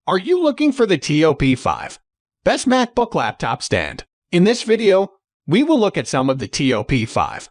Are you looking for the TOP5 Best MacBook Laptop Stand? In this video, we will look at some of the TOP5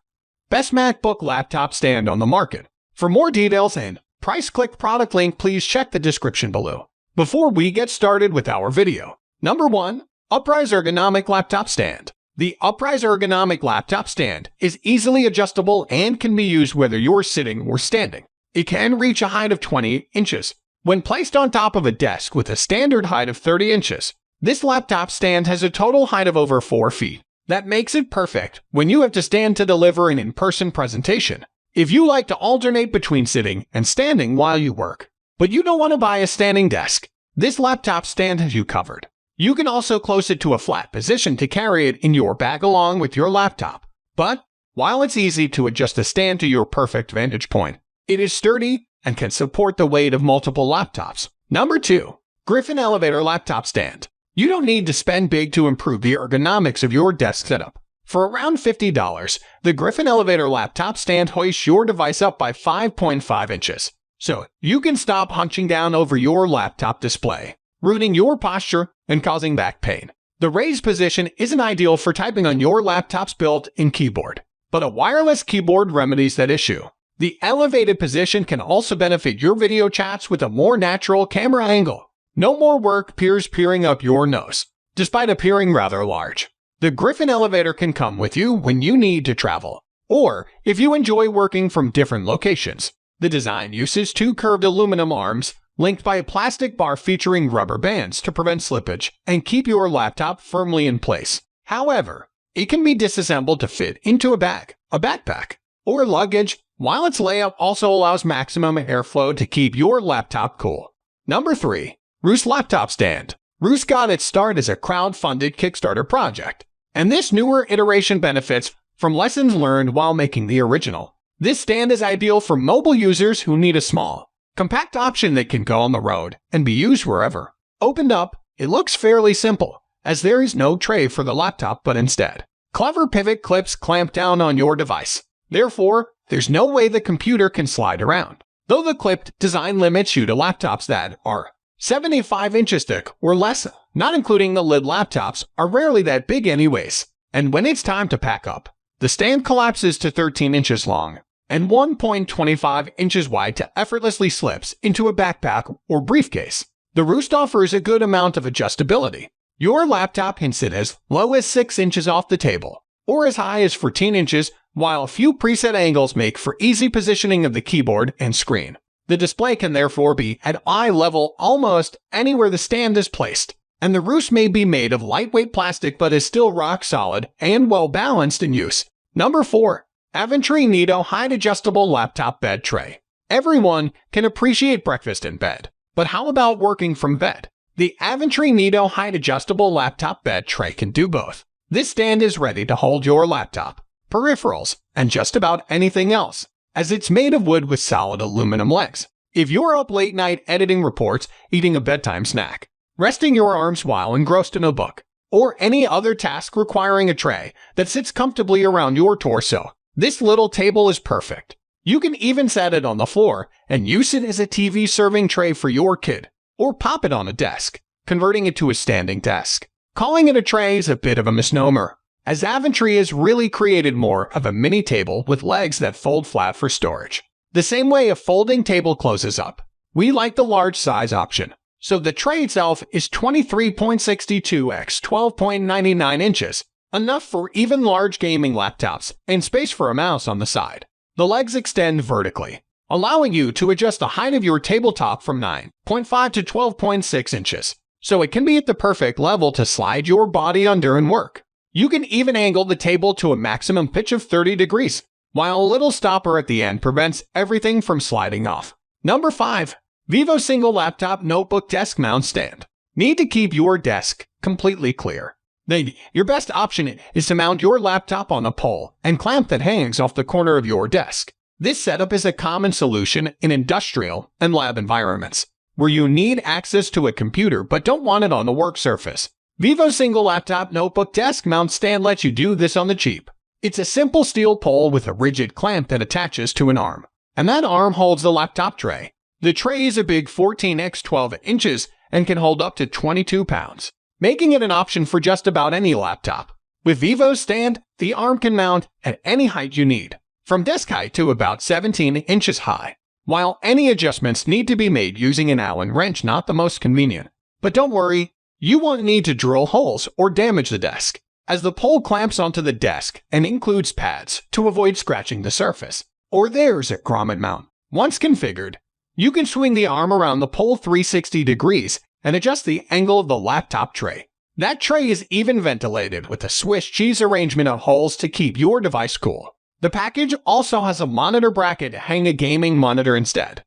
Best MacBook Laptop Stand on the market. For more details and price, click product link, please check the description below. Before we get started with our video, number 1. UPRYZE Ergonomic Laptop Stand. The UPRYZE Ergonomic Laptop Stand is easily adjustable and can be used whether you're sitting or standing. It can reach a height of 20 inches. When placed on top of a desk with a standard height of 30 inches, this laptop stand has a total height of over 4 feet. That makes it perfect when you have to stand to deliver an in-person presentation. If you like to alternate between sitting and standing while you work, but you don't want to buy a standing desk, this laptop stand has you covered. You can also close it to a flat position to carry it in your bag along with your laptop. But while it's easy to adjust the stand to your perfect vantage point, it is sturdy and can support the weight of multiple laptops. Number 2. Griffin Elevator Laptop Stand. You don't need to spend big to improve the ergonomics of your desk setup. For around $50, the Griffin Elevator Laptop Stand hoists your device up by 5.5 inches, so you can stop hunching down over your laptop display, ruining your posture and causing back pain. The raised position isn't ideal for typing on your laptop's built-in keyboard, but a wireless keyboard remedies that issue. The elevated position can also benefit your video chats with a more natural camera angle. No more work peers peering up your nose, despite appearing rather large. The Griffin Elevator can come with you when you need to travel, or if you enjoy working from different locations. The design uses 2 curved aluminum arms linked by a plastic bar featuring rubber bands to prevent slippage and keep your laptop firmly in place. However, it can be disassembled to fit into a bag, a backpack, or luggage, while its layout also allows maximum airflow to keep your laptop cool. Number 3. Roost Laptop Stand. Roost got its start as a crowd-funded Kickstarter project, and this newer iteration benefits from lessons learned while making the original. This stand is ideal for mobile users who need a small, compact option that can go on the road and be used wherever. Opened up, it looks fairly simple, as there is no tray for the laptop but instead clever pivot clips clamp down on your device. Therefore, there's no way the computer can slide around. Though the clipped design limits you to laptops that are 75 inches thick or less, not including the lid laptops, are rarely that big anyways. And when it's time to pack up, the stand collapses to 13 inches long and 1.25 inches wide to effortlessly slips into a backpack or briefcase. The Roost offers a good amount of adjustability. Your laptop can sit as low as 6 inches off the table, or as high as 14 inches, while a few preset angles make for easy positioning of the keyboard and screen. The display can therefore be at eye level almost anywhere the stand is placed, and the Roost may be made of lightweight plastic but is still rock solid and well balanced in use. Number 4. Avantree Neetto Height Adjustable Laptop Bed Tray. Everyone can appreciate breakfast in bed, but how about working from bed? The Avantree Neetto Height Adjustable Laptop Bed Tray can do both. This stand is ready to hold your laptop, peripherals, and just about anything else, as it's made of wood with solid aluminum legs. If you're up late night editing reports, eating a bedtime snack, resting your arms while engrossed in a book, or any other task requiring a tray that sits comfortably around your torso, this little table is perfect. You can even set it on the floor and use it as a TV serving tray for your kid, or pop it on a desk, converting it to a standing desk. Calling it a tray is a bit of a misnomer, as Avantree has really created more of a mini table with legs that fold flat for storage. The same way a folding table closes up. We like the large size option, so the tray itself is 23.62 x 12.99 inches, enough for even large gaming laptops, and space for a mouse on the side. The legs extend vertically, allowing you to adjust the height of your tabletop from 9.5 to 12.6 inches, so it can be at the perfect level to slide your body under and work. You can even angle the table to a maximum pitch of 30 degrees, while a little stopper at the end prevents everything from sliding off. Number 5. VIVO Single Laptop Notebook Desk Mount Stand. Need to keep your desk completely clear? Then your best option is to mount your laptop on a pole and clamp that hangs off the corner of your desk. This setup is a common solution in industrial and lab environments, where you need access to a computer but don't want it on the work surface. VIVO Single Laptop Notebook Desk Mount Stand lets you do this on the cheap. It's a simple steel pole with a rigid clamp that attaches to an arm, and that arm holds the laptop tray. The tray is a big 14 x 12 inches and can hold up to 22 pounds, making it an option for just about any laptop. With VIVO's stand, the arm can mount at any height you need, from desk height to about 17 inches high. While any adjustments need to be made using an Allen wrench, not the most convenient. But don't worry, you won't need to drill holes or damage the desk, as the pole clamps onto the desk and includes pads to avoid scratching the surface. Or there's a grommet mount. Once configured, you can swing the arm around the pole 360 degrees and adjust the angle of the laptop tray. That tray is even ventilated with a Swiss cheese arrangement of holes to keep your device cool. The package also has a monitor bracket to hang a gaming monitor instead.